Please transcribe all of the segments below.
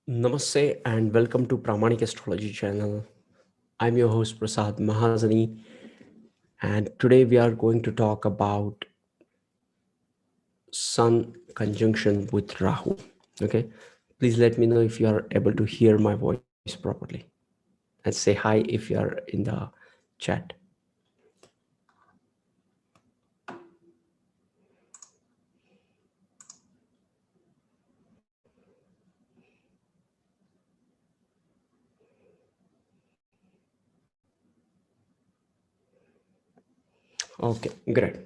Namaste and welcome to Vedic Astrology channel. I'm your host Prasad Mahazani, and today we are going to talk about Sun conjunction with Rahu. Okay, please let me know if you are able to hear my voice properly, and say hi if you are in the chat. Okay, great.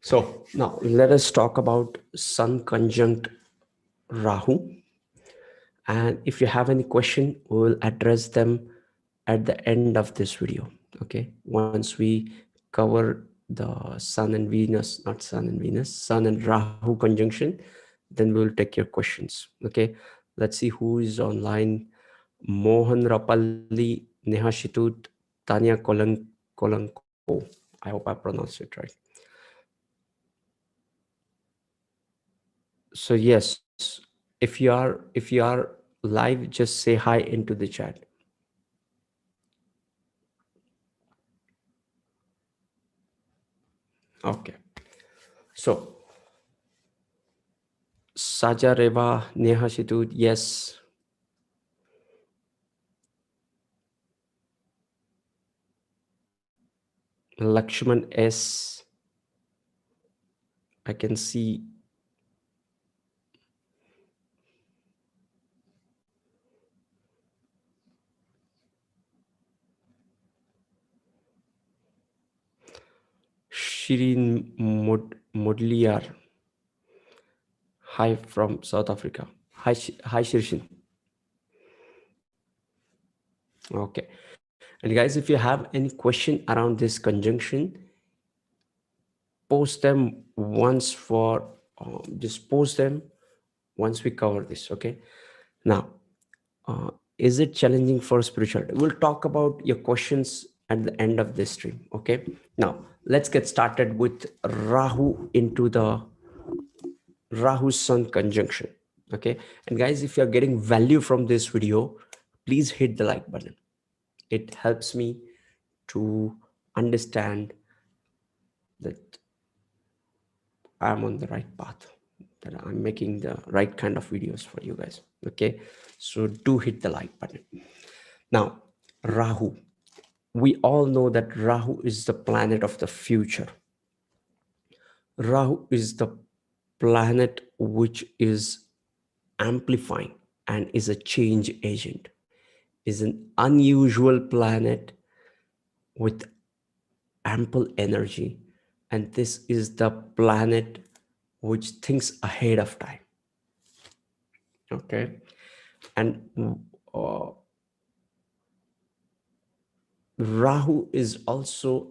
So now let us talk about Sun conjunct Rahu. And if you have any question, we will address them at the end of this video. Okay, once we cover the Sun and Venus, not Sun and Venus, Sun and Rahu conjunction, then we will take your questions. Okay, let's see who is online. Mohan Rapalli, Neha Shitut, Tanya Kolanko. I hope I pronounced it right. So yes, if you are live, just say hi into the chat. Okay, so Sajareva Neha Shitut, yes. Lakshman S, I can see. Shirin Modliar, hi from South Africa. Hi Shirshin. Okay, and guys, if you have any question around this conjunction, post them once for just post them once we cover this. Okay, now is it challenging for spirituality? We'll talk about your questions at the end of this stream. Okay, now let's get started with Rahu into the Rahu Sun Conjunction. Okay, and guys, if you're getting value from this video, please hit the like button. It helps me to understand that I'm on the right path, that I'm making the right kind of videos for you guys. Okay, so do hit the like button. Now, Rahu. We all know that Rahu is the planet of the future. Rahu is the planet which is amplifying and is a change agent, is an unusual planet with ample energy. And this is the planet which thinks ahead of time. Okay. And Rahu is also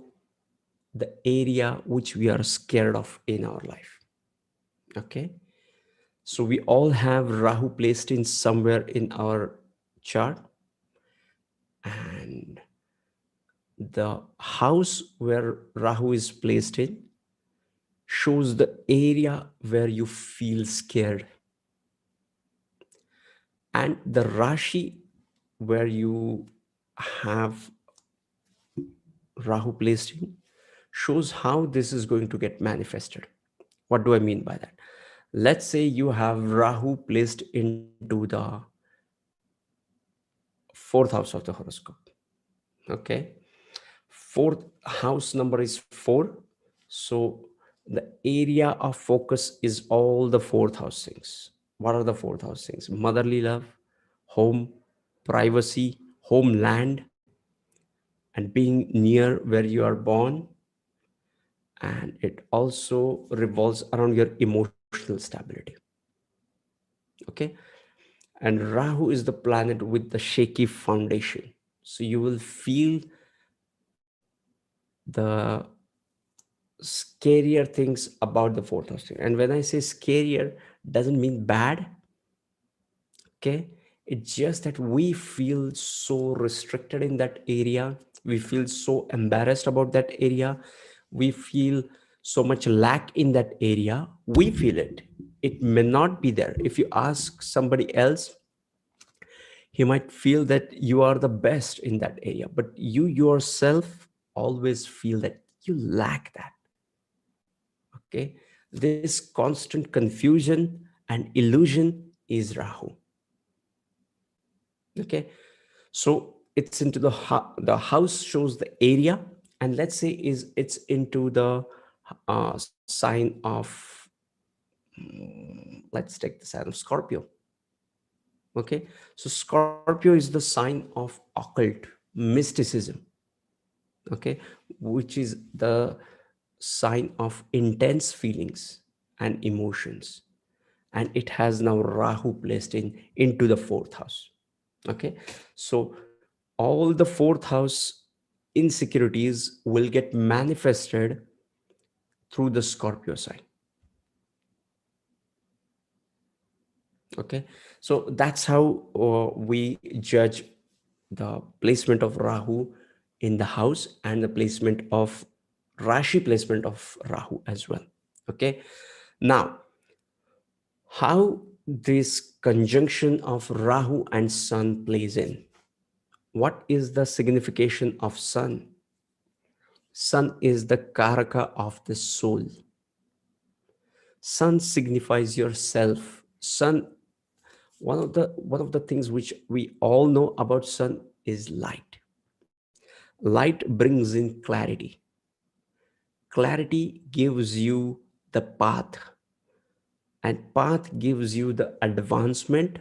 the area which we are scared of in our life. Okay. So we all have Rahu placed in somewhere in our chart, and the house where Rahu is placed in shows the area where you feel scared, and the Rashi where you have Rahu placed in shows how this is going to get manifested. What do I mean by that? Let's say you have Rahu placed into the fourth house of the horoscope. Okay, fourth house number is 4, so the area of focus is all the fourth house things. What are the fourth house things? Motherly love, home, privacy, homeland, and being near where you are born. And it also revolves around your emotional stability. Okay, and Rahu is the planet with the shaky foundation, so you will feel the scarier things about the fourth house thing. And when I say scarier, doesn't mean bad. Okay, it's just that we feel so restricted in that area, we feel so embarrassed about that area, we feel so much lack in that area. We feel it may not be there. If you ask somebody else, He might feel that you are the best in that area, but you yourself always feel that you lack that. Okay, this constant confusion and illusion is Rahu. Okay, so it's into the house shows the area, and let's say is it's into the sign of, let's take the sign of Scorpio. Okay, so Scorpio is the sign of occult mysticism. Okay, which is the sign of intense feelings and emotions, and it has now Rahu placed in into the fourth house. Okay, so all the fourth house insecurities will get manifested through the Scorpio sign. Okay, so that's how we judge the placement of Rahu in the house and the placement of Rashi placement of Rahu as well. Okay, now how this conjunction of Rahu and Sun plays in. What is the signification of Sun? Sun is the Karaka of the soul. Sun signifies yourself. Sun, one of the things which we all know about Sun is light. Light brings in clarity. Clarity gives you the path, and path gives you the advancement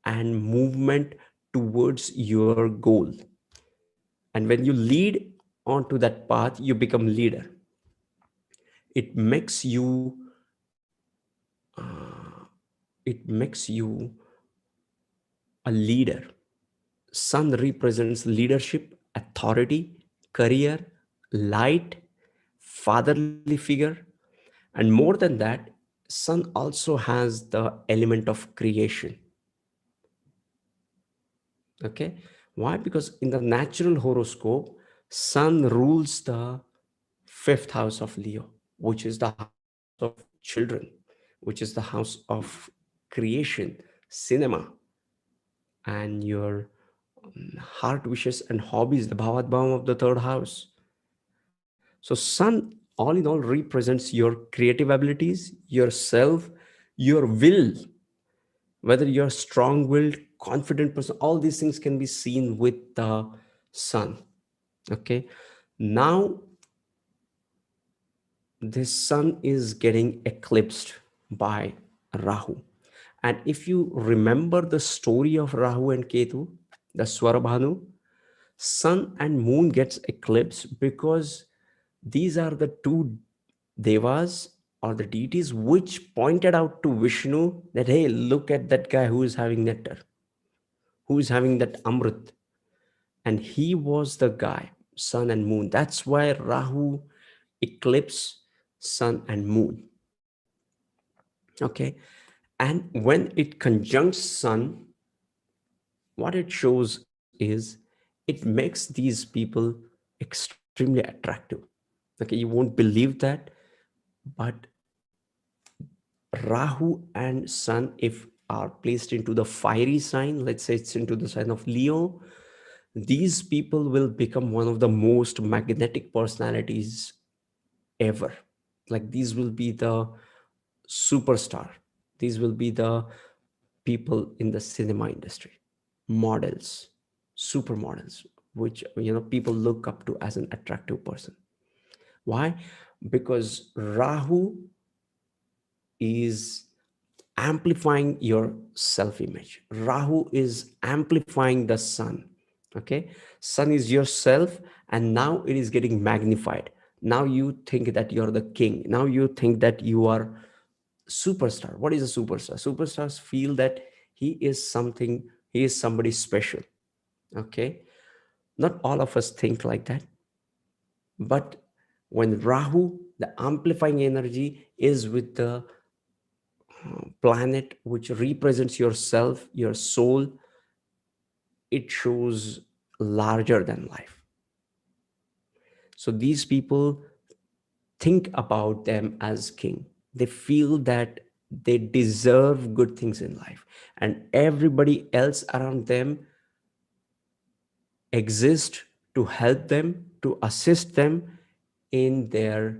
and movement towards your goal. And when you lead onto that path, you become leader. It makes you uh, it makes you a leader. Sun represents leadership, authority, career, light, fatherly figure, and more than that, Sun also has the element of creation. Okay, why? Because in the natural horoscope, Sun rules the fifth house of Leo, which is the house of children, which is the house of creation, cinema, and your heart wishes and hobbies, the bhavat bhavam of the third house. So Sun, all in all, represents your creative abilities, yourself, your will. Whether you're strong-willed, confident person, all these things can be seen with the Sun. Okay, now this Sun is getting eclipsed by Rahu. And if you remember the story of Rahu and Ketu, the Swarabhanu, Sun and Moon gets eclipsed because these are the two devas or the deities which pointed out to Vishnu that, hey, look at that guy who is having nectar, who is having that Amrit. And he was the guy, Sun and Moon. That's why Rahu eclipse Sun and Moon. Okay, and when it conjuncts Sun, what it shows is it makes these people extremely attractive. Okay, you won't believe that, but Rahu and Sun, if are placed into the fiery sign, let's say it's into the sign of Leo, these people will become one of the most magnetic personalities ever. Like these will be the superstar. These will be the people in the cinema industry, models, supermodels, which people look up to as an attractive person. Why? Because Rahu is amplifying your self-image. Rahu is amplifying the Sun. Okay, Sun is yourself, and now it is getting magnified. Now you think that you're the king. Now you think that you are superstar. What is a superstar? Superstars feel that he is somebody special. Okay, not all of us think like that, but when Rahu, the amplifying energy, is with the planet which represents yourself, your soul, it shows larger than life. So these people think about them as king. They feel that they deserve good things in life, and everybody else around them exist to help them, to assist them in their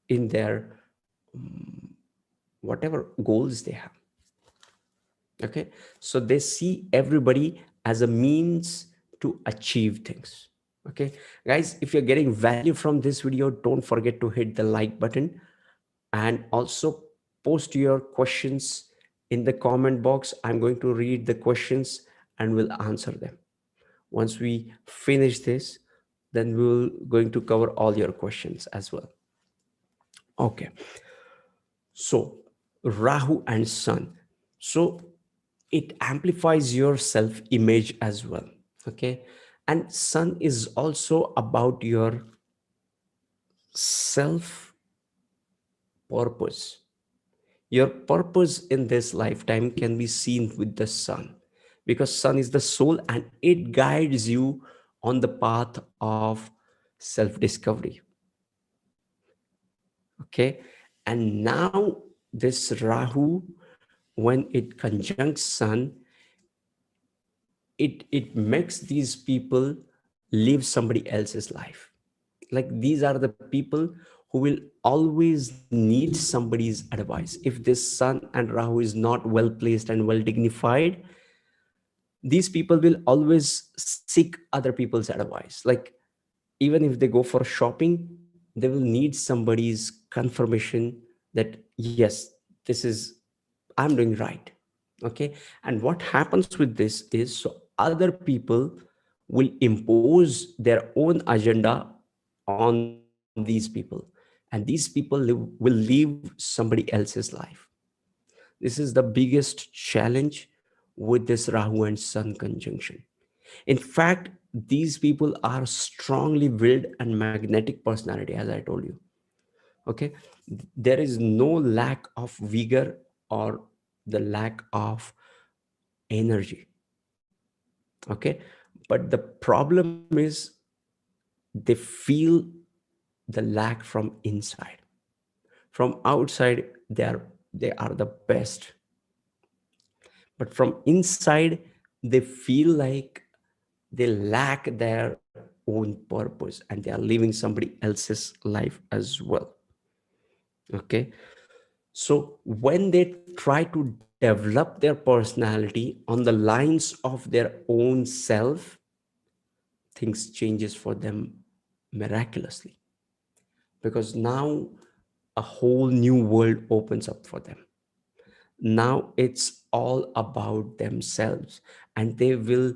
in their whatever goals they have. Okay, so they see everybody as a means to achieve things. Okay, guys, if you're getting value from this video, don't forget to hit the like button, and also post your questions in the comment box. I'm going to read the questions and will answer them. Once we finish this, then we'll going to cover all your questions as well. Okay, so Rahu and Sun. So it amplifies your self image as well. Okay, and Sun is also about your self purpose. Your purpose in this lifetime can be seen with the Sun, because Sun is the soul and it guides you on the path of self discovery. Okay, and now this Rahu, when it conjuncts Sun, it makes these people live somebody else's life. Like, these are the people who will always need somebody's advice. If this Sun and Rahu is not well placed and well dignified, these people will always seek other people's advice. Like, even if they go for shopping, they will need somebody's confirmation that yes, this is, I'm doing right. Okay, and what happens with this is, so other people will impose their own agenda on these people, and these people will live somebody else's life. This is the biggest challenge with this Rahu and Sun conjunction. In fact, these people are strongly willed and magnetic personality, as I told you. Okay, there is no lack of vigor or the lack of energy. Okay, but the problem is they feel the lack from inside. From outside, they are the best, but from inside, they feel like they lack their own purpose and they are living somebody else's life as well. Okay, so when they try to develop their personality on the lines of their own self, things changes for them miraculously, because now a whole new world opens up for them. Now it's all about themselves, and they will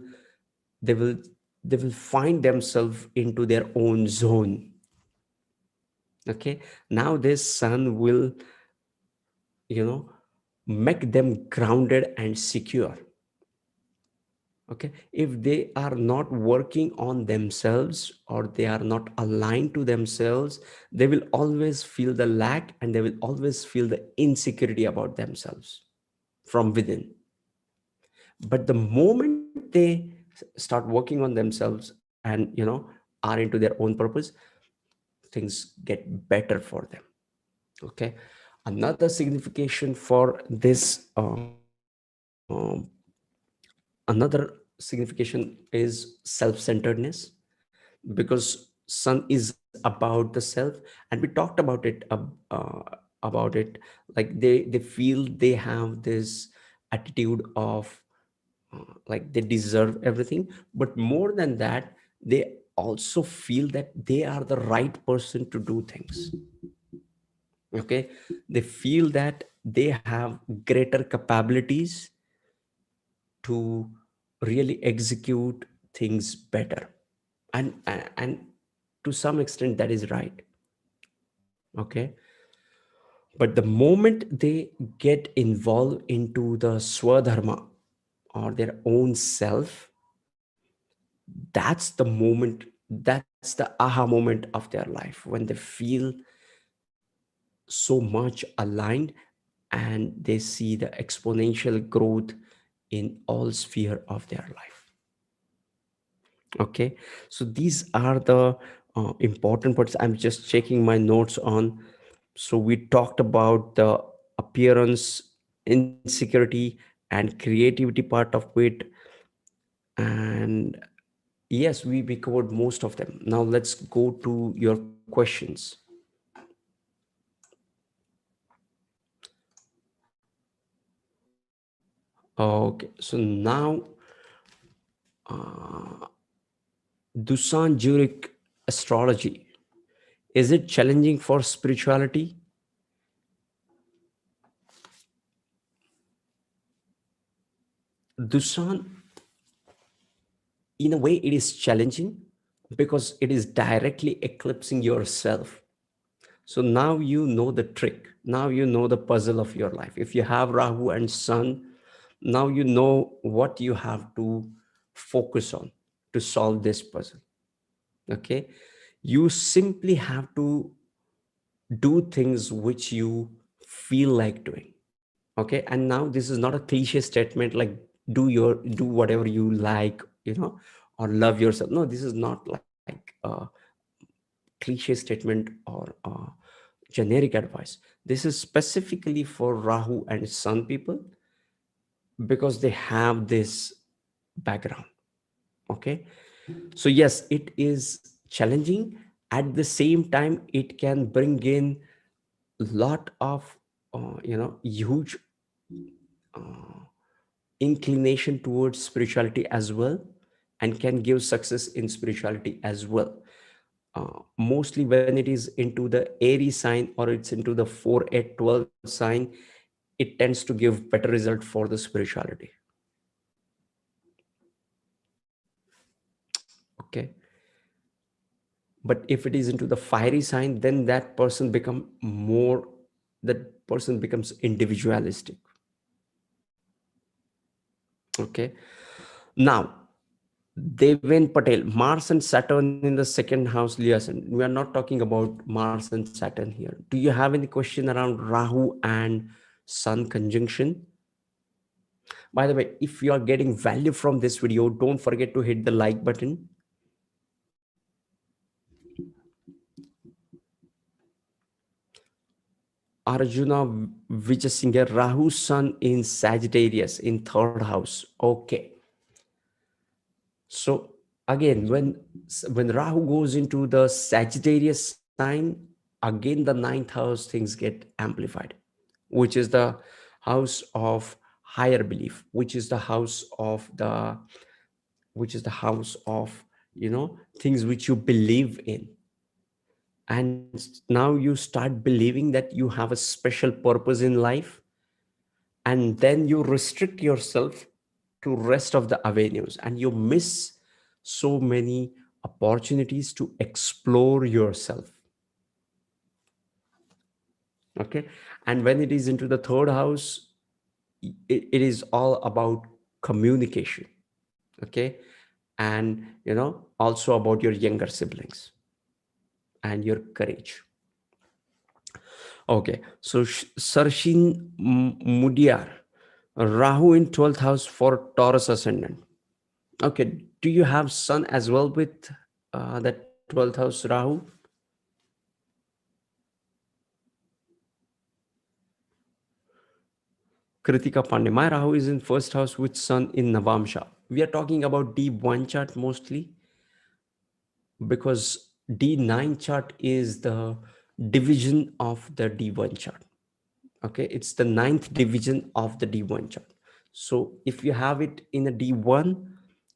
they will find themselves into their own zone. Okay, now this Sun will, you know, make them grounded and secure. Okay, if they are not working on themselves or they are not aligned to themselves, they will always feel the lack and they will always feel the insecurity about themselves from within. But the moment they start working on themselves and, are into their own purpose, things get better for them. Okay, another signification for this another signification is self-centeredness, because Sun is about the self, and we talked about it. Like, they feel they have this attitude of like they deserve everything, but more than that, they also feel that they are the right person to do things. Okay, they feel that they have greater capabilities to really execute things better, and to some extent that is right. Okay, but the moment they get involved into the swadharma or their own self, that's the moment, that's the aha moment of their life, when they feel so much aligned and they see the exponential growth in all sphere of their life. Okay, so these are the important parts. I'm just checking my notes on So we talked about the appearance, insecurity, and creativity part of it. And yes, we covered most of them. Now let's go to your questions. Okay, so now Dusan Zurich astrology. Is it challenging for spirituality? Dusan, in a way, it is challenging because it is directly eclipsing yourself. So now you know the trick. Now you know the puzzle of your life. If you have Rahu and Sun, now you know what you have to focus on to solve this puzzle. Okay. You simply have to do things which you feel like doing. Okay. And now this is not a cliche statement like do whatever you like, or love yourself. No, this is not like a cliche statement or generic advice. This is specifically for Rahu and Sun people because they have this background. Okay. So yes, it is challenging. At the same time, it can bring in lot of huge uh, inclination towards spirituality as well, and can give success in spirituality as well. Mostly when it is into the Aries sign or it's into the 4 8 12 sign, it tends to give better result for the spirituality. Okay. But if it is into the fiery sign, then that person becomes individualistic. Okay. Now, Deven Patel, Mars and Saturn in the second house, Leo Ascendant. We are not talking about Mars and Saturn here. Do you have any question around Rahu and Sun conjunction? By the way, if you are getting value from this video, don't forget to hit the like button. Arjuna Vijaysinger, Rahu Sun in Sagittarius in third house. Okay. So again, when Rahu goes into the Sagittarius sign, again the ninth house things get amplified, which is the house of higher belief, which is the house of things which you believe in. And now you start believing that you have a special purpose in life, and then you restrict yourself to rest of the avenues, and you miss so many opportunities to explore yourself. Okay. And when it is into the third house, it is all about communication. Okay. And also about your younger siblings and your courage. Okay. So Sarshin Mudiar, Rahu in 12th house for Taurus ascendant. Okay. Do you have Sun as well with that 12th house Rahu? Kritika Pandey, my Rahu is in first house with Sun in Navamsha. We are talking about D1 chart mostly, because D9 chart is the division of the D1 chart. Okay, it's the ninth division of the D1 chart. So if you have it in a D1,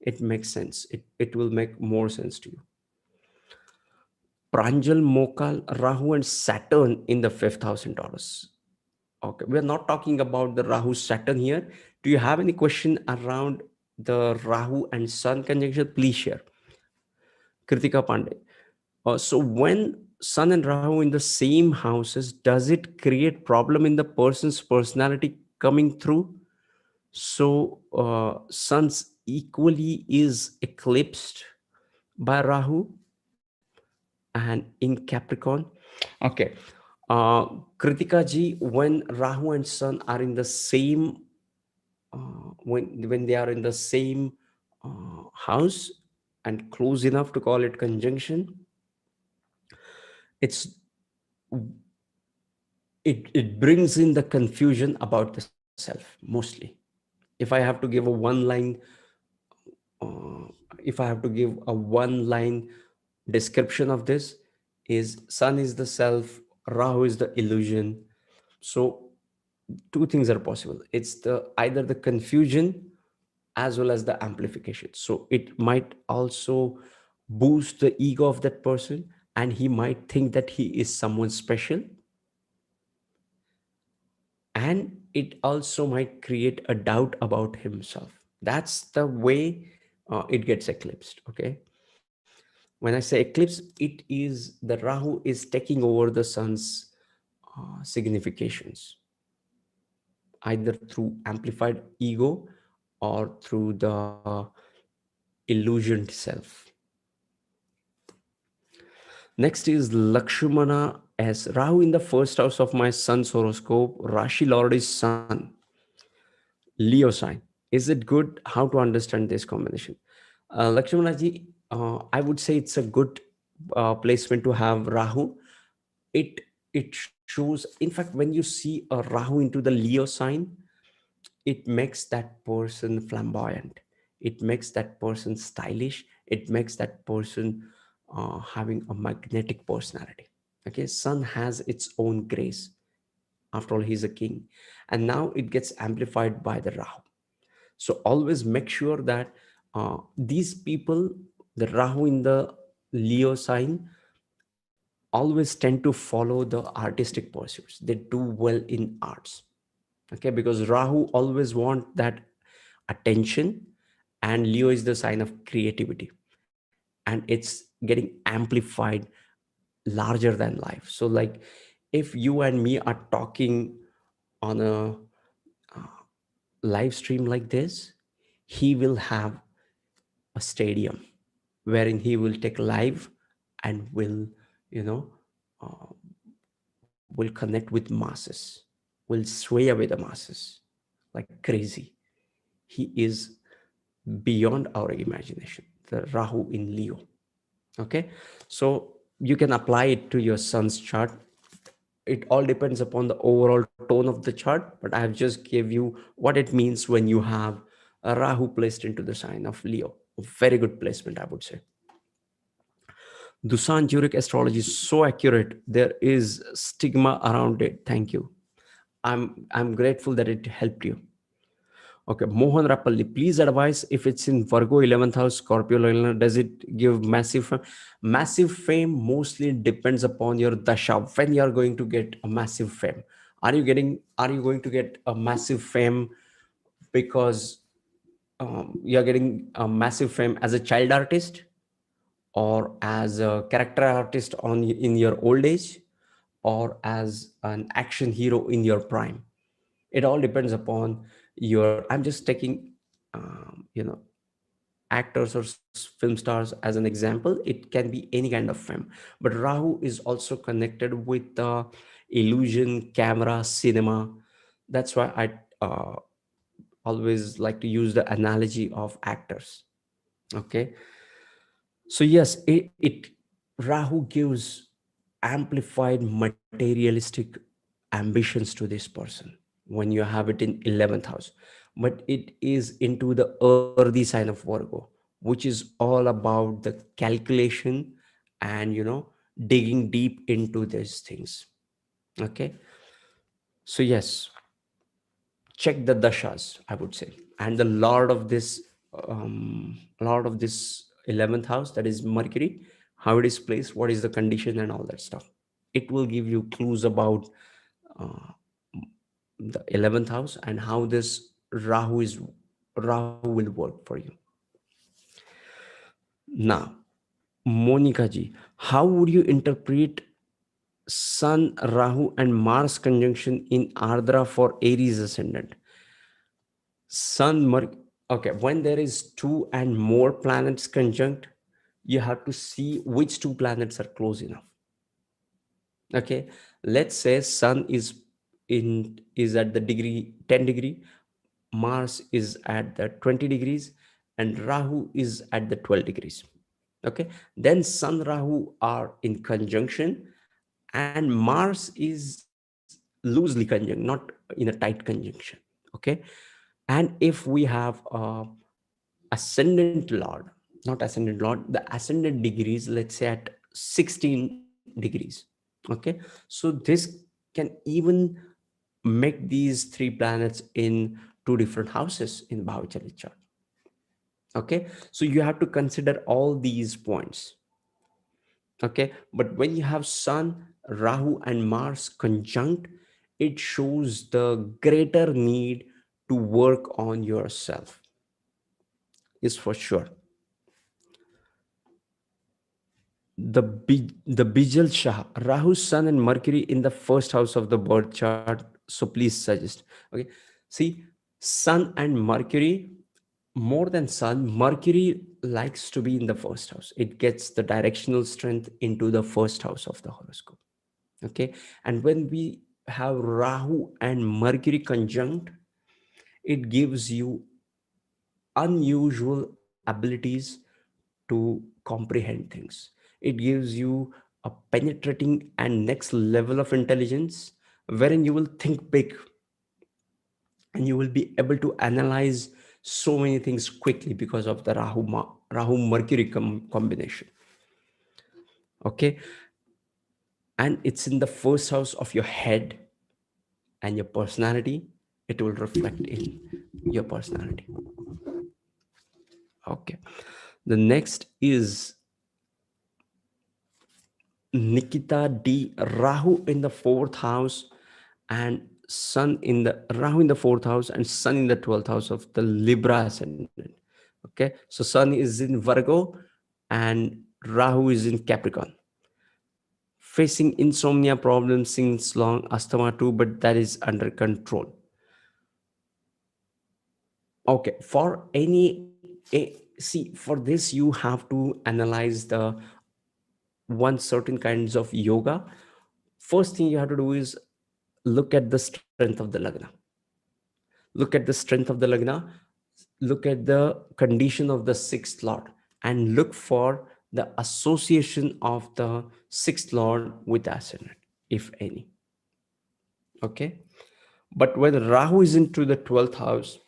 it makes sense. It will make more sense to you. Pranjal Mokal, Rahu and Saturn in the fifth house in Taurus. Okay, we are not talking about the Rahu Saturn here. Do you have any question around the Rahu and Sun conjunction? Please share. Kritika Pandey. So when Sun and Rahu in the same houses, does it create problem in the person's personality coming through? So Sun's equally is eclipsed by Rahu and in Capricorn. Okay. Uh, Kritika ji, when Rahu and Sun are in the same, when they are in the same house and close enough to call it conjunction, it's it brings in the confusion about the self mostly. If I have to give a one line, uh, if I have to give a one line description of this, is sun is the self, Rahu is the illusion. So two things are possible. It's the either the confusion as well as the amplification. So it might also boost the ego of that person, and he might think that he is someone special, and it also might create a doubt about himself. That's the way it gets eclipsed. Okay, when I say eclipse, it is the Rahu is taking over the sun's significations, either through amplified ego or through the illusioned self. Next is Lakshmana as Rahu in the first house of my son's horoscope. Rashi Lord is Sun, Leo sign. Is it good? How to understand this combination? Lakshmana ji, I would say it's a good placement to have Rahu. It shows, in fact, when you see a Rahu into the Leo sign, it makes that person flamboyant, it makes that person stylish, it makes that person having a magnetic personality. Okay, sun has its own grace, after all he's a king, and now it gets amplified by the Rahu. So always make sure that these people, the Rahu in the Leo sign, always tend to follow the artistic pursuits. They do well in arts. Okay, because Rahu always want that attention, and Leo is the sign of creativity, and it's getting amplified larger than life. So like, if you and me are talking on a live stream like this, he will have a stadium wherein he will take live and will, you know, uh, will connect with masses, will sway away the masses like crazy. He is beyond our imagination, the Rahu in Leo. Okay, so you can apply it to your son's chart. It all depends upon the overall tone of the chart, but I have just gave you what it means when you have a Rahu placed into the sign of Leo. A very good placement, I would say. Dusan Jurek astrology is so accurate. There is stigma around it. Thank you. I'm grateful that it helped you. Okay, Mohan Rapalli, please advise if it's in Virgo 11th house, Scorpio 11th, does it give massive fame? Massive fame mostly depends upon your dasha, when you are going to get a massive fame. Are you going to get a massive fame because you're getting a massive fame as a child artist, or as a character artist in your old age, or as an action hero in your prime? It all depends upon your, I'm just taking you know, actors or film stars as an example. It can be any kind of film, but Rahu is also connected with the illusion, camera, cinema. That's why I uh, always like to use the analogy of actors. Okay, so yes, it Rahu gives amplified materialistic ambitions to this person when you have it in 11th house, but it is into the earthy sign of Virgo, which is all about the calculation and, you know, digging deep into these things. Okay, so yes, check the dashas, I would say, and the lord of this 11th house, that is Mercury, how it is placed, what is the condition, and all that stuff. It will give you clues about uh, the 11th house and how this Rahu will work for you. Now, Monica ji, how would you interpret Sun, Rahu, and Mars conjunction in Ardra for Aries ascendant? Sun, okay, when there is two and more planets conjunct, you have to see which two planets are close enough. Okay, let's say Sun is at the degree 10 degree, Mars is at the 20 degrees, and Rahu is at the 12 degrees. Okay, then Sun Rahu are in conjunction, and Mars is loosely conjunct, not in a tight conjunction. Okay. And if we have ascendant lord, not ascendant lord, the ascendant degrees, let's say at 16 degrees. Okay. So this can even make these three planets in two different houses in Bhavachari chart. Okay. So you have to consider all these points. Okay. But when you have Sun, Rahu, and Mars conjunct, it shows the greater need to work on yourself, is for sure. The Bijal Shah, Rahu, Sun, and Mercury in the first house of the birth chart. So please suggest. Okay. See, Sun and Mercury, more than Sun, Mercury likes to be in the first house. It gets the directional strength into the first house of the horoscope. Okay. And when we have Rahu and Mercury conjunct, it gives you unusual abilities to comprehend things. It gives you a penetrating and next level of intelligence, wherein you will think big and you will be able to analyze so many things quickly because of the Rahu Mercury combination. Okay. And it's in the first house of your head and your personality. It will reflect in your personality. Okay. The next is Nikita D. Rahu in the fourth house and Sun in the Rahu in the fourth house and Sun in the 12th house of the Libra Ascendant. Okay. So Sun is in Virgo and Rahu is in Capricorn. Facing insomnia problems since long, asthma too, but that is under control. Okay. For see, for this, you have to analyze the one certain kinds of yoga. First thing you have to do is look at the strength of the lagna. Look at the strength of the lagna. Look at the condition of the sixth lord and look for the association of the sixth lord with ascendant, if any. Okay. But when Rahu is into the 12th house,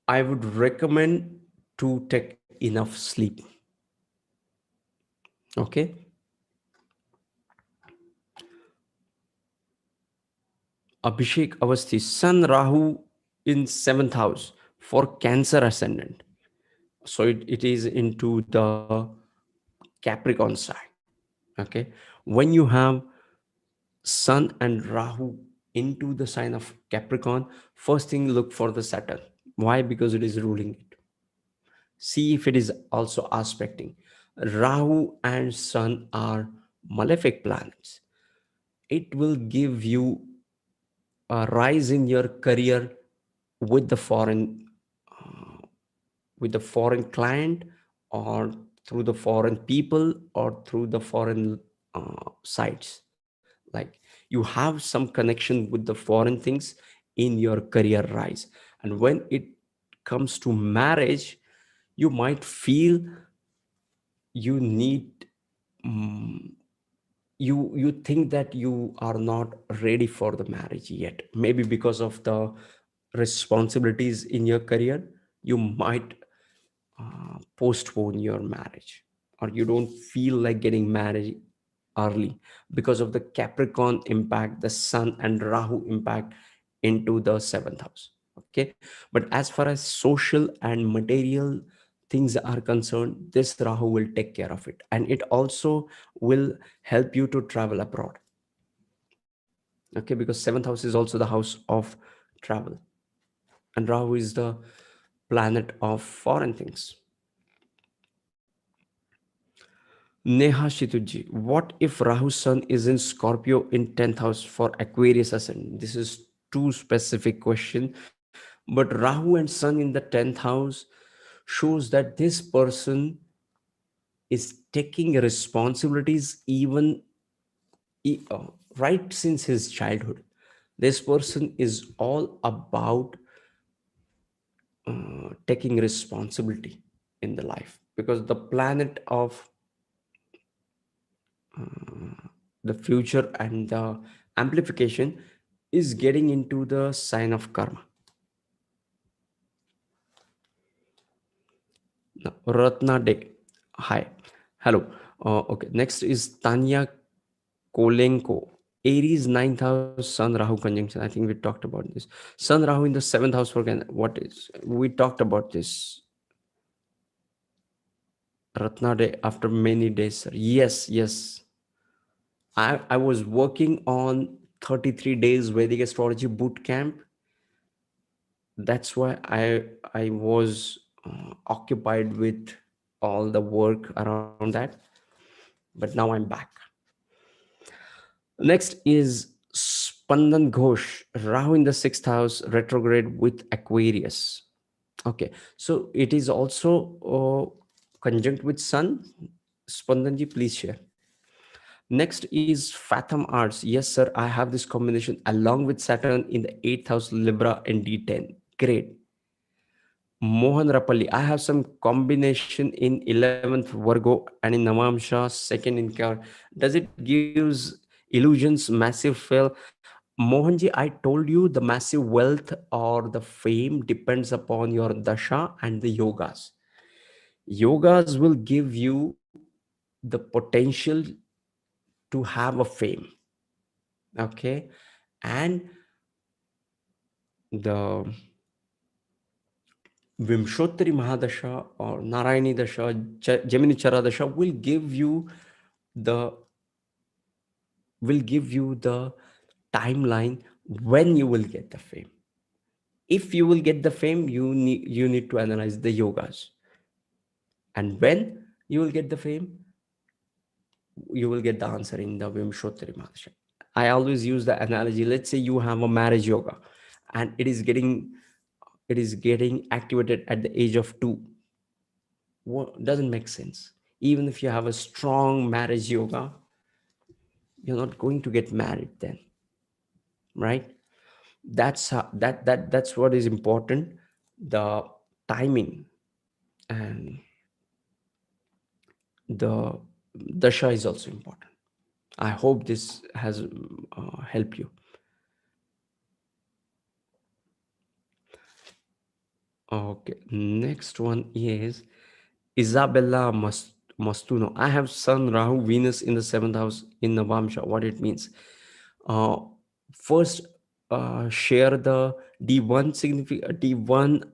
I would recommend to take enough sleep. Okay. Abhishek Avasthi, Sun Rahu in 7th house for Cancer Ascendant. So it is into the Capricorn side. Okay. When you have Sun and Rahu into the sign of Capricorn, first thing look for the Saturn. Why? Because it is ruling it. See if it is also aspecting. Rahu and Sun are malefic planets. It will give you a rise in your career with the foreign with the foreign client or through the foreign people or through the foreign sites. Like you have some connection with the foreign things in your career rise. And when it comes to marriage, you might feel you need mm, you think that you are not ready for the marriage yet, maybe because of the responsibilities in your career. You might postpone your marriage, or you don't feel like getting married early because of the Capricorn impact, the Sun and Rahu impact into the seventh house. Okay. But as far as social and material things are concerned, this Rahu will take care of it. And it also will help you to travel abroad. Okay. Because seventh house is also the house of travel. And Rahu is the planet of foreign things. Neha Shituji, what if Rahu Sun is in Scorpio in 10th house for Aquarius Ascendant? This is too specific question. But Rahu and Sun in the 10th house shows that this person is taking responsibilities even right since his childhood. This person is all about taking responsibility in the life, because the planet of the future and the amplification is getting into the sign of karma. Now, Ratna Day. Hi. Hello. Okay. Next is Tanya Kolenko. Aries ninth house, Sun Rahu conjunction. I think we talked about this. Sun Rahu in the seventh house for what is? We talked about this. Ratna Day after many days, sir. Yes, yes. I was working on 33 days Vedic Astrology Bootcamp. That's why I was occupied with all the work around that. But now I'm back. Next is Spandan Ghosh, Rahu in the sixth house, retrograde with Aquarius. Okay, so it is also conjunct with Sun. Spandanji, please share. Next is Fathom Arts. Yes, sir, I have this combination along with Saturn in the 8th house, Libra and D10. Great. Mohan Rapalli, I have some combination in 11th Virgo and in Navamsha, second in Car. Does it gives illusions, massive fail? Mohanji, I told you the massive wealth or the fame depends upon your dasha and the yogas. Yogas will give you the potential to have a fame. Okay. And the Vimshottari Mahadasha or Narayani Dasha, Gemini Chara Dasha the will give you the timeline when you will get the fame. If you will get the fame, you need to analyze the yogas. And when you will get the fame, you will get the answer in the Vimshottari Mahadasha. I always use the analogy. Let's say you have a marriage yoga and it is getting activated at the age of 2. What doesn't make sense. Even if you have a strong marriage yoga, you're not going to get married then, right? That's what is important. The timing and the dasha is also important. I hope this has helped you. Okay, next one is Isabella Mastuno. I have Sun Rahu Venus in the seventh house in Navamsha. What it means? Uh, First, share the D1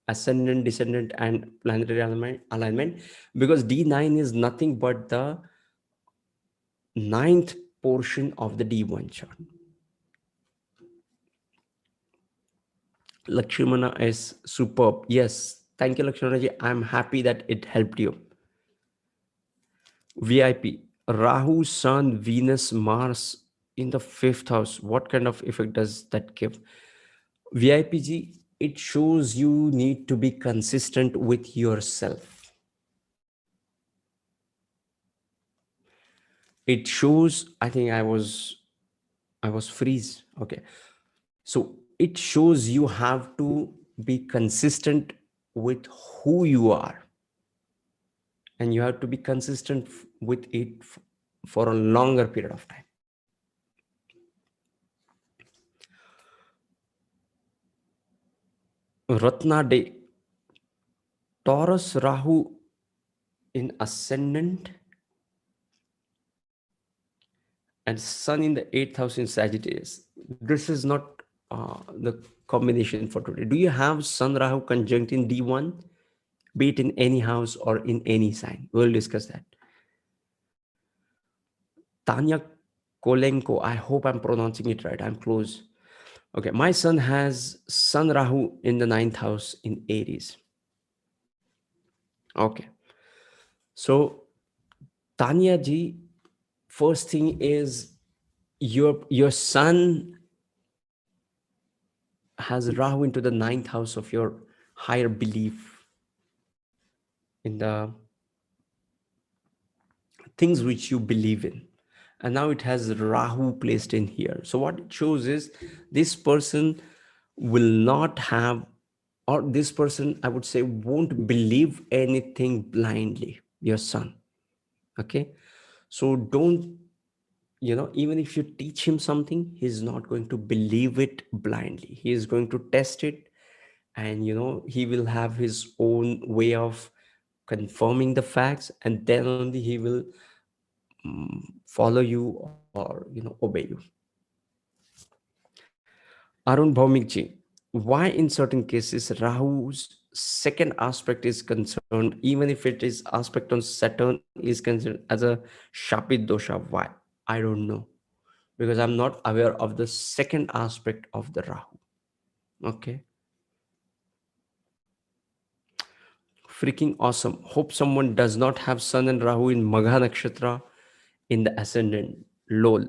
ascendant, descendant, and planetary alignment, because D9 is nothing but the ninth portion of the D1 chart. Lakshmana is superb. Yes, thank you, Lakshmanaji. I'm happy that it helped you. VIP, Rahu, Sun, Venus, Mars in the fifth house. What kind of effect does that give? VIPG, it shows you need to be consistent with yourself. It shows, I think I was freeze. Okay. So it shows you have to be consistent with who you are. And you have to be consistent with it for a longer period of time. Ratna Day, Taurus Rahu in ascendant and Sun in the 8th house in Sagittarius. This is not the combination for today. Do you have Sun Rahu conjunct in D1, be it in any house or in any sign? We'll discuss that. Tanya Kolenko, I hope I'm pronouncing it right. I'm close. Okay, my son has Sun Rahu in the 9th house in Aries. Okay. So, Tanya ji, first thing is your son has Rahu into the 9th house of your higher belief in the things which you believe in. And now it has Rahu placed in here. So what it shows is this person will not have, or this person, I would say, won't believe anything blindly, your son. Okay. So don't even if you teach him something, he's not going to believe it blindly. He is going to test it, and he will have his own way of confirming the facts, and then only he will follow you, or obey you. Arun Bhaumikji, why in certain cases Rahu's second aspect is concerned, even if it is aspect on Saturn, is considered as a Shapit dosha? Why? I don't know, because I'm not aware of the second aspect of the Rahu. Okay. Freaking awesome. Hope someone does not have Sun and Rahu in Magha Nakshatra in the ascendant. LOL.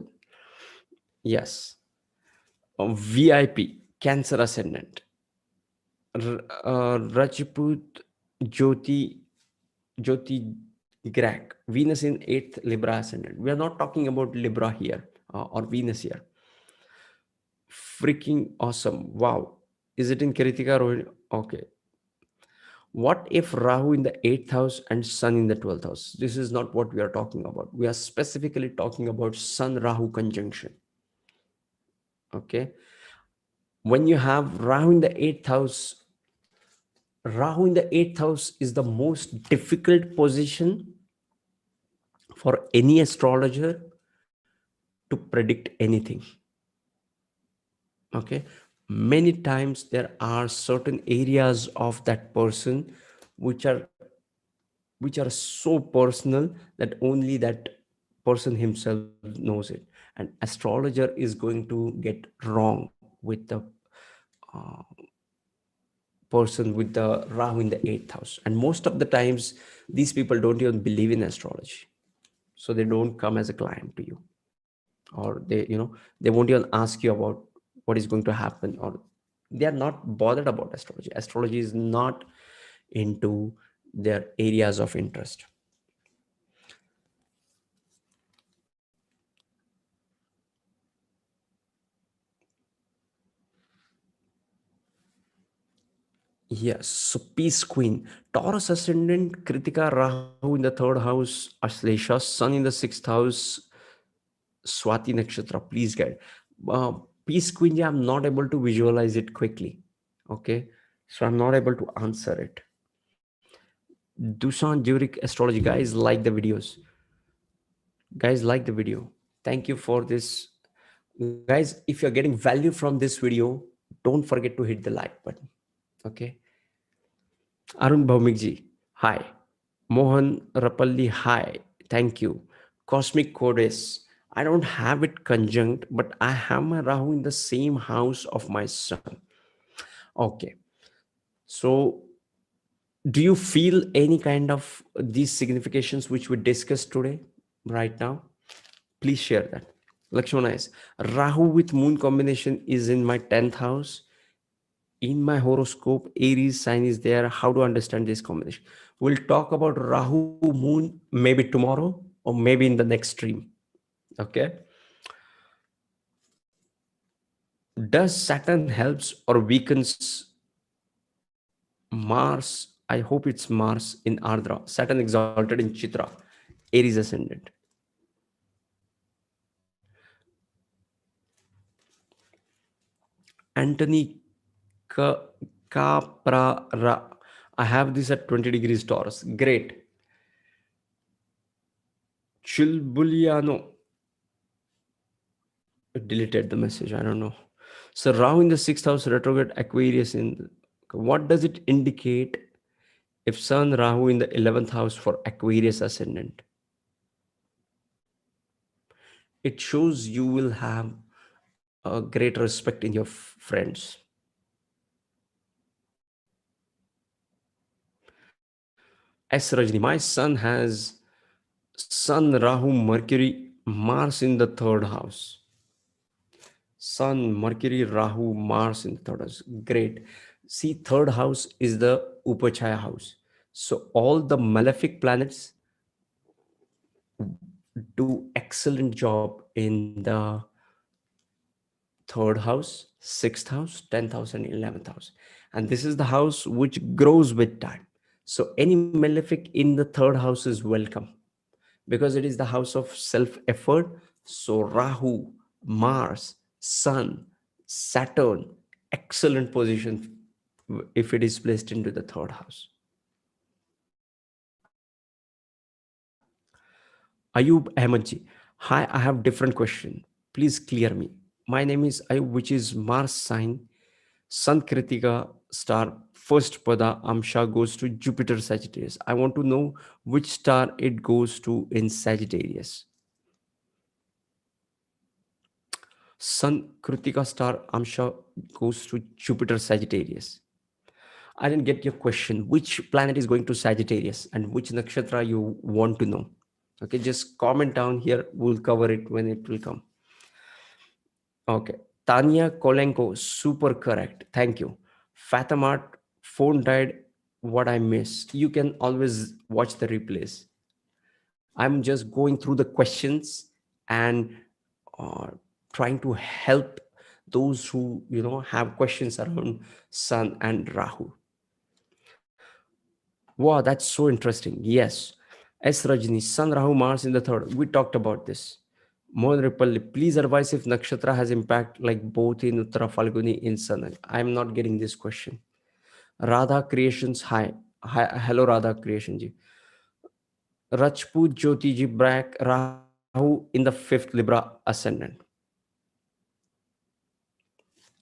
Yes. VIP, Cancer Ascendant. Rajput Jyoti Jyoti Grak, Venus in 8th Libra Ascendant. We are not talking about Libra here, or Venus here. Freaking awesome. Wow. Is it in Kritika Rohini? Okay. What if Rahu in the 8th house and Sun in the 12th house? This is not what we are talking about. We are specifically talking about Sun Rahu Conjunction. Okay. When you have Rahu in the 8th house, Rahu in the 8th house is the most difficult position for any astrologer to predict anything. Okay. Many times there are certain areas of that person which are so personal that only that person himself knows it, and astrologer is going to get wrong with the uh, person with the Rahu in the 8th house. And most of the times these people don't even believe in astrology, so they don't come as a client to you, or they won't even ask you about what is going to happen, or they are not bothered about astrology. Astrology is not into their areas of interest. Yes, so Peace Queen, Taurus Ascendant, Kritika Rahu in the 3rd house, Aslesha, Sun in the 6th house, Swati Nakshatra. Please guide. Peace Queen, yeah, I'm not able to visualize it quickly. Okay, so I'm not able to answer it. Dusan Zurich Astrology, guys, like the videos. Guys, like the video. Thank you for this. Guys, if you're getting value from this video, don't forget to hit the like button. Okay. Arun Bhaumikji, hi. Mohan Rapalli, hi. Thank you. Cosmic Codes, I don't have it conjunct, but I have my Rahu in the same house of my Sun. Okay. So, do you feel any kind of these significations which we discussed today, right now? Please share that. Lakshmana is Rahu with Moon combination is in my 10th house. In my horoscope, Aries sign is there. How to understand this combination? We'll talk about Rahu Moon maybe tomorrow, or maybe in the next stream. Okay. Does Saturn helps or weakens Mars? I hope it's Mars in Ardra. Saturn exalted in Chitra, Aries ascendant. Anthony Caprara. I have this at 20 degrees Taurus. Great. Chilbuliano deleted the message. I don't know. So Rahu in the 6th house, retrograde Aquarius in. What does it indicate if Sun Rahu in the 11th house for Aquarius ascendant? It shows you will have a great respect in your friends. S. Rajni, my son has Sun Rahu Mercury Mars in the 3rd house. Sun, Mercury, Rahu, Mars in the 3rd house. Great. See, 3rd house is the Upachaya house. So all the malefic planets do excellent job in the 3rd house, 6th house, 10th house, and 11th house. And this is the house which grows with time. So any malefic in the 3rd house is welcome, because it is the house of self effort, So Rahu, Mars, Sun, Saturn, excellent position if it is placed into the third house. Ayub Ahmadji, hi, I have different question. Please clear me. My name is Ayub, which is Mars sign. Sun Kritika star first pada Amsha goes to Jupiter Sagittarius. I want to know which star it goes to in Sagittarius. Sun Kritika star Amsha goes to Jupiter Sagittarius. I didn't get your question. Which planet is going to Sagittarius and which nakshatra you want to know? Okay, just comment down here. We'll cover it when it will come. Okay. Tanya Kolenko, super correct. Thank you. Fatamat, phone died. What I miss? You can always watch the replays. I'm just going through the questions and uh, trying to help those who have questions around Sun and Rahu. Wow, that's so interesting. Yes. S. Rajni, Sun, Rahu, Mars in the third. We talked about this. Mohan Ripalli, please advise if nakshatra has impact like both in Uttara Falguni in Sun. I'm not getting this question. Radha Creations, hi. Hi. Hello, Radha Creation ji. Rajput Jyoti ji Brack, Rahu in the fifth Libra Ascendant.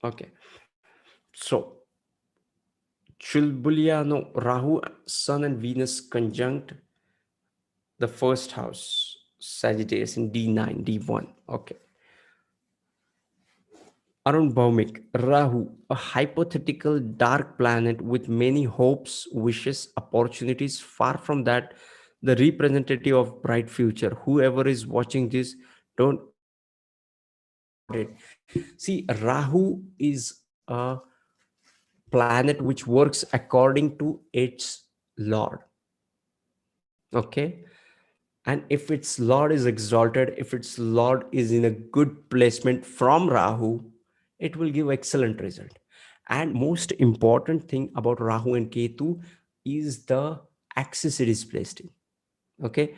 Okay. So, Chulbuliano, Rahu, Sun and Venus conjunct the first house, Sagittarius in D9, D1. Okay. Arun Bhaumik, Rahu, a hypothetical dark planet with many hopes, wishes, opportunities. Far from that, the representative of bright future. Whoever is watching this, don't about it. See, Rahu is a planet which works according to its Lord. Okay. And if its Lord is exalted, if its Lord is in a good placement from Rahu, it will give excellent result. And most important thing about Rahu and Ketu is the axis it is placed in. Okay.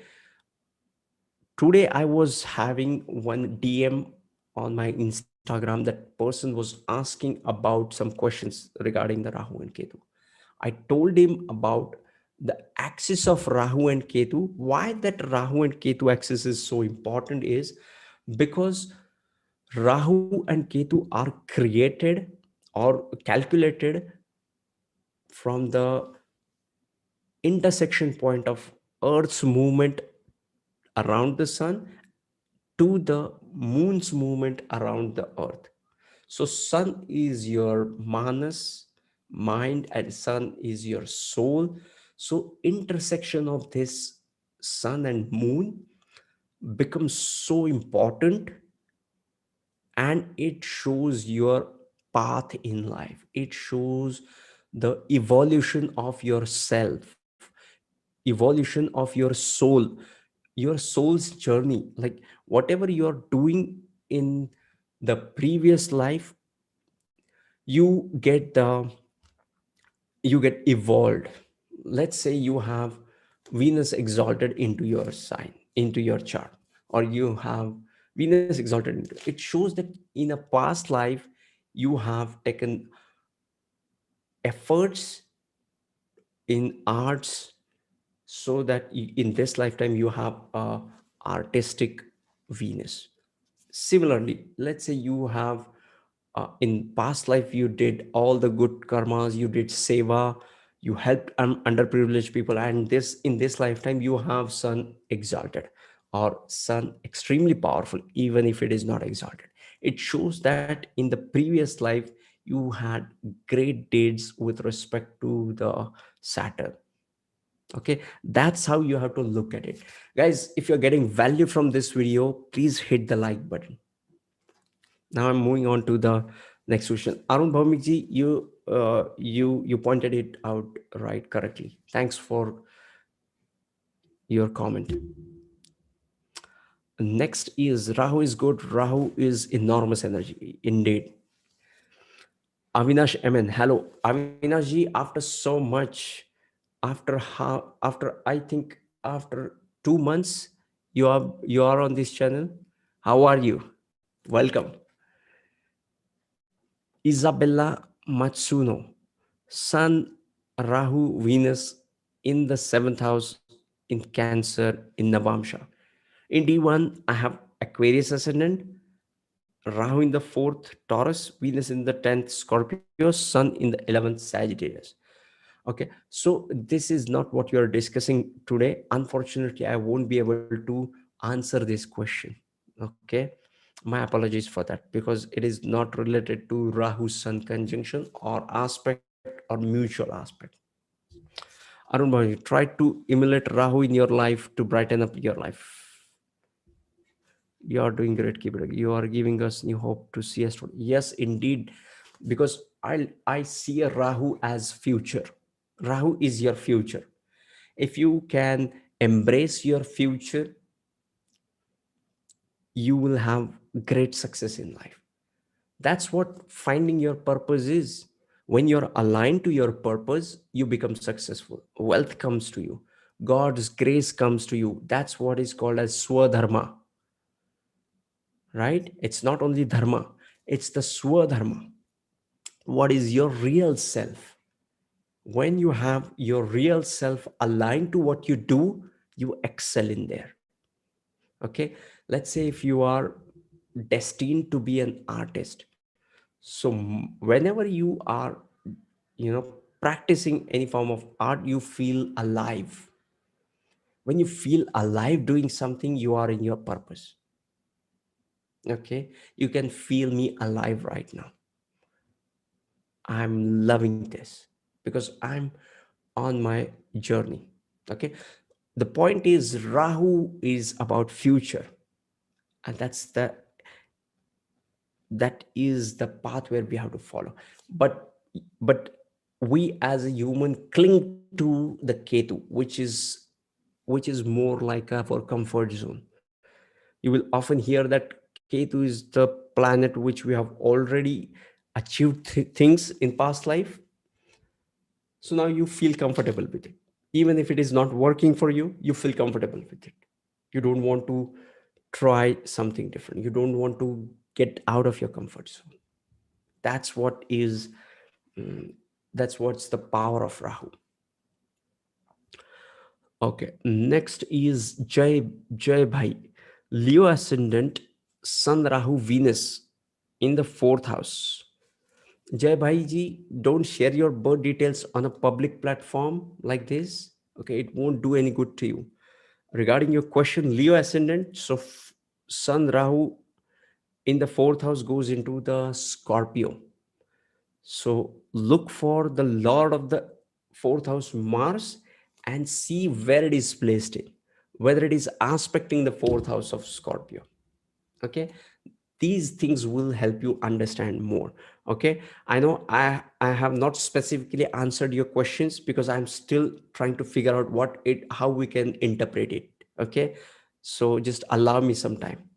Today I was having one DM on my Instagram. That person was asking about some questions regarding the Rahu and Ketu. I told him about the axis of Rahu and Ketu. Why that Rahu and Ketu axis is so important is because Rahu and Ketu are created or calculated from the intersection point of Earth's movement around the sun to the moon's movement around the earth. So sun is your manas, mind, and sun is your soul. So intersection of this sun and moon becomes so important, and it shows your path in life. It shows the evolution of yourself, evolution of your soul, your soul's journey, like whatever you're doing in the previous life, you get the you get evolved. Let's say you have Venus exalted into your sign, into your chart, or you have Venus exalted into it. Shows that in a past life you have taken efforts in arts, so that in this lifetime you have a artistic Venus. Similarly, let's say you have in past life you did all the good karmas, you did seva, you helped underprivileged people, and this in this lifetime you have sun exalted or sun extremely powerful, even if it is not exalted. It shows that in the previous life you had great deeds with respect to the Saturn. Okay, that's how you have to look at it. Guys, if you're getting value from this video, please hit the like button. Now I'm moving on to the next question. Arun Bhaumikji, you pointed it out right correctly. Thanks for your comment. Next is Rahu is good. Rahu is enormous energy. Indeed. Avinash MN. Hello. Avinash ji, after so much, after I think after 2 months, you are on this channel. How are you? Welcome. Isabella Matsuno, Sun Rahu Venus in the seventh house in Cancer in Navamsha. In D1, I have Aquarius Ascendant, Rahu in the fourth, Taurus, Venus in the 10th, Scorpio, Sun in the 11th, Sagittarius. Okay, so this is not what you are discussing today. Unfortunately, I won't be able to answer this question. Okay, my apologies for that, because it is not related to Rahu Sun conjunction or aspect or mutual aspect. Arun Bhaji, try to emulate Rahu in your life to brighten up your life. You are doing great, keep it up. You are giving us new hope to see us. Yes, indeed, because I see a Rahu as future. Rahu is your future. If you can embrace your future, you will have great success in life. That's what finding your purpose is. When you're aligned to your purpose, you become successful. Wealth comes to you. God's grace comes to you. That's what is called as swadharma, right? It's not only dharma, it's the swadharma. What is your real self? When you have your real self aligned to what you do, you excel in there. Okay, let's say if you are destined to be an artist, so whenever you are, practicing any form of art, you feel alive. When you feel alive doing something, you are in your purpose. Okay, you can feel me alive right now. I'm loving this because I'm on my journey. Okay, the point is Rahu is about future, and that is the path where we have to follow. But we as a human cling to the Ketu, which is more like our comfort zone. You will often hear that Ketu is the planet which we have already achieved things in past life. So now you feel comfortable with it. Even if it is not working for you, you feel comfortable with it. You don't want to try something different. You don't want to get out of your comfort zone. That's what is, mm, that's what's the power of Rahu. Okay, next is Jay Bhai, Leo Ascendant, Sun Rahu Venus in the fourth house. Jay Bhai ji, don't share your birth details on a public platform like this. Okay, it won't do any good to you. Regarding your question, Leo Ascendant, so Sun Rahu in the fourth house goes into the Scorpio. So look for the Lord of the fourth house, Mars, and see where it is placed in, whether it is aspecting the fourth house of Scorpio. Okay, these things will help you understand more. Okay, I know I have not specifically answered your questions because I'm still trying to figure out how we can interpret it. Okay, so just allow me some time.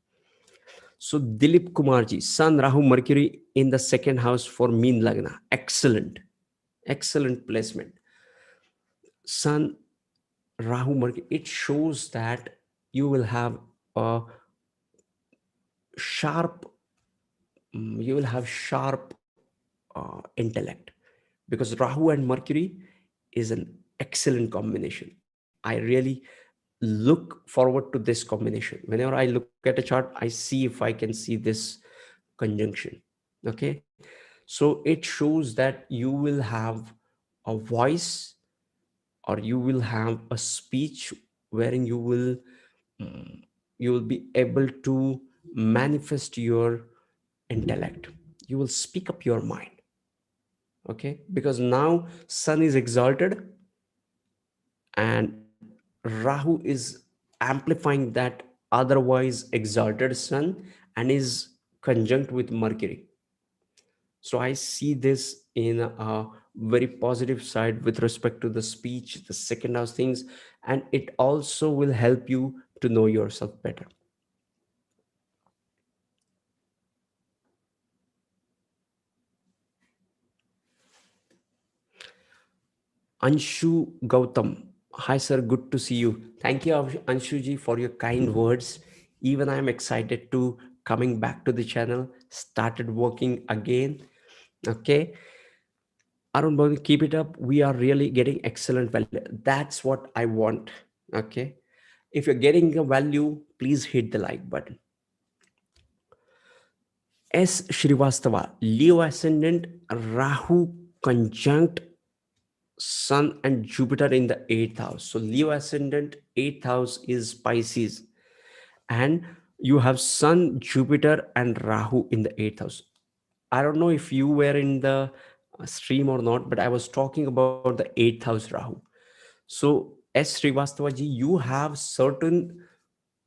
So Dilip Kumarji, Sun Rahu Mercury in the second house for Meen Lagna. Excellent placement. Sun Rahu Mercury. It shows that you will have a sharp, you will have sharp intellect, because Rahu and Mercury is an excellent combination. I really look forward to this combination. Whenever I look at a chart, I see if I can see this conjunction. Okay, so it shows that you will have a voice, or you will have a speech wherein mm, you will be able to manifest your intellect. You will speak up your mind. Okay, because now Sun is exalted and Rahu is amplifying that otherwise exalted Sun, and is conjunct with Mercury. So I see this in a very positive side with respect to the speech, the second house things, and it also will help you to know yourself better. Anshu Gautam. Hi, sir. Good to see you. Thank you, Anshu ji, for your kind words. Even I am excited to coming back to the channel, started working again. Okay. Arun Bhavan, keep it up. We are really getting excellent value. That's what I want. Okay. If you're getting a value, please hit the like button. S. Shrivastava, Leo Ascendant, Rahu Conjunct Sun and Jupiter in the 8th house. So Leo Ascendant, 8th house is Pisces. And you have Sun, Jupiter, and Rahu in the 8th house. I don't know if you were in the stream or not, but I was talking about the 8th house Rahu. So, S. Srivastavaji, you have certain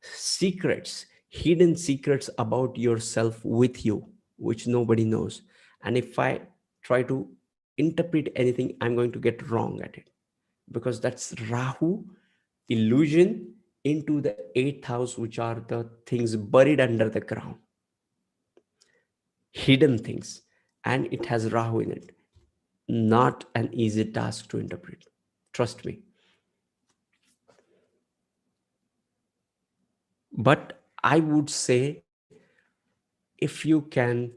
secrets, hidden secrets about yourself with you, which nobody knows. And if I try to interpret anything, I'm going to get wrong at it, because that's Rahu illusion into the 8th house, which are the things buried under the ground, hidden things, and it has Rahu in it. Not an easy task to interpret. Trust me. But I would say, if you can,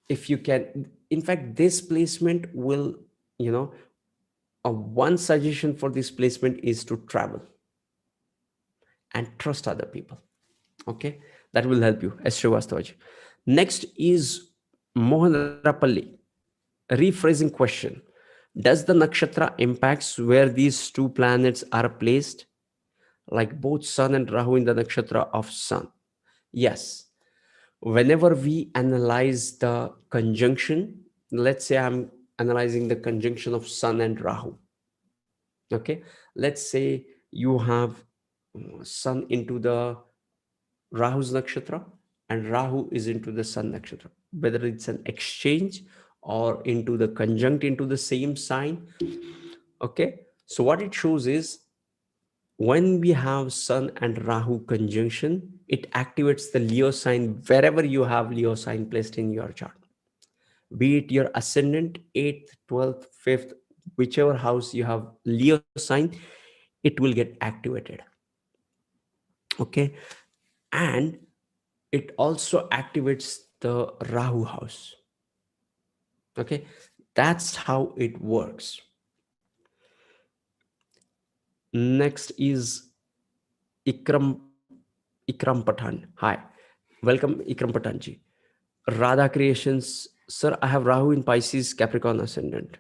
in fact, this placement will, you know, one suggestion for this placement is to travel and trust other people. Okay, that will help you. S. Srivastavaji. Next is Mohan Rapalli. Rephrasing question: does the nakshatra impacts where these two planets are placed, like both Sun and Rahu in the nakshatra of Sun? Yes. Whenever we analyze the conjunction, let's say I'm analyzing the conjunction of Sun and Rahu. Okay, let's say you have Sun into the Rahu's nakshatra and Rahu is into the Sun nakshatra, whether it's an exchange or into the conjunct into the same sign. Okay, so what it shows is, when we have Sun and Rahu conjunction, it activates the Leo sign wherever you have Leo sign placed in your chart. Be it your ascendant, 8th, 12th, 5th, whichever house you have Leo sign, it will get activated. Okay, and it also activates the Rahu house. Okay, that's how it works. Next is Ikram Ikram Pathan. Hi, welcome Ikram Pathanji. Radha Creations, sir. I have Rahu in Pisces, Capricorn Ascendant.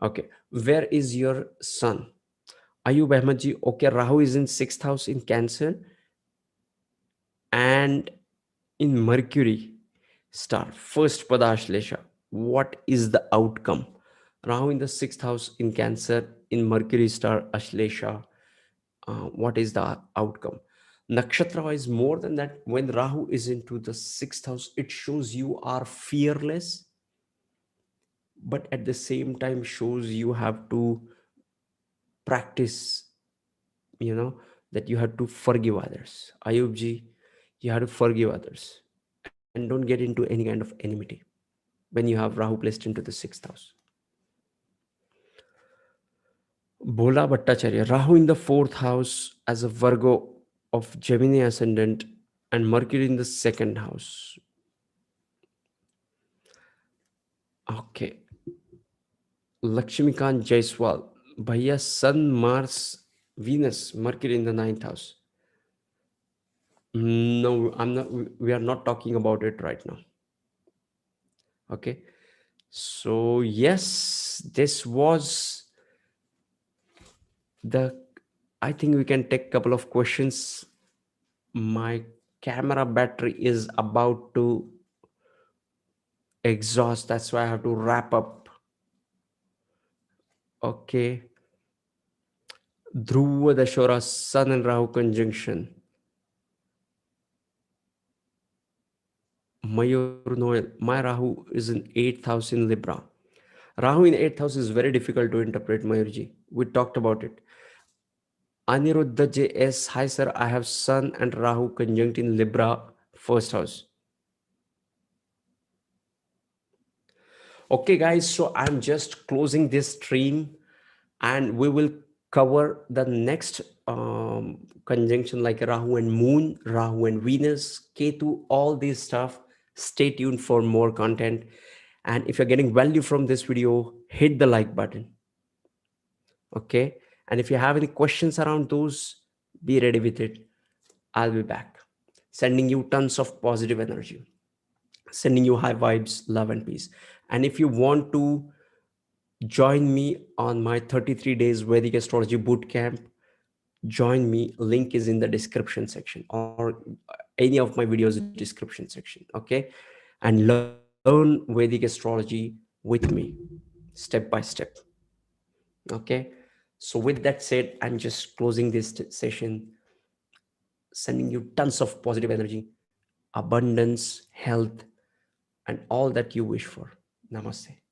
Okay, where is your sun? Ayub Ahmadji. Okay, Rahu is in 6th house in Cancer and in Mercury star, first Padashlesha. What is the outcome? Rahu in the 6th house in Cancer, in Mercury star Ashlesha. What is the outcome? Nakshatra wise, more than that, when Rahu is into the 6th house, it shows you are fearless, but at the same time shows you have to practice, you know, that you have to forgive others. Ayubji, you have to forgive others and don't get into any kind of enmity when you have Rahu placed into the 6th house. Bhola Bhattacharya, Rahu in the 4th house as a Virgo of Gemini Ascendant and Mercury in the 2nd house. Okay. Lakshmikant Jaiswal, Bhaiya, Sun, Mars, Venus, Mercury in the 9th house. No, I'm not. We are not talking about it right now. Okay. So yes, this was the. I think we can take a couple of questions. My camera battery is about to exhaust. That's why I have to wrap up. Okay. Dhruva Dashora, Sun and Rahu Conjunction. Mayur Noel, my Rahu is in 8th house in Libra. Rahu in 8th house is very difficult to interpret, Mayurji. We talked about it. Aniruddha JS, hi sir, I have Sun and Rahu conjunct in Libra, 1st house. Okay guys, so I'm just closing this stream and we will cover the next conjunction like Rahu and Moon, Rahu and Venus, Ketu, all this stuff. Stay tuned for more content. And if you're getting value from this video, hit the like button. Okay. And if you have any questions around those, be ready with it. I'll be back. Sending you tons of positive energy, sending you high vibes, love, and peace. And if you want to join me on my 33 days Vedic Astrology Bootcamp, join me. Link is in the description section, or any of my videos description section. Okay. And learn Vedic Astrology with me, step by step. Okay. So with that said, I'm just closing this session, sending you tons of positive energy, abundance, health, and all that you wish for. Namaste.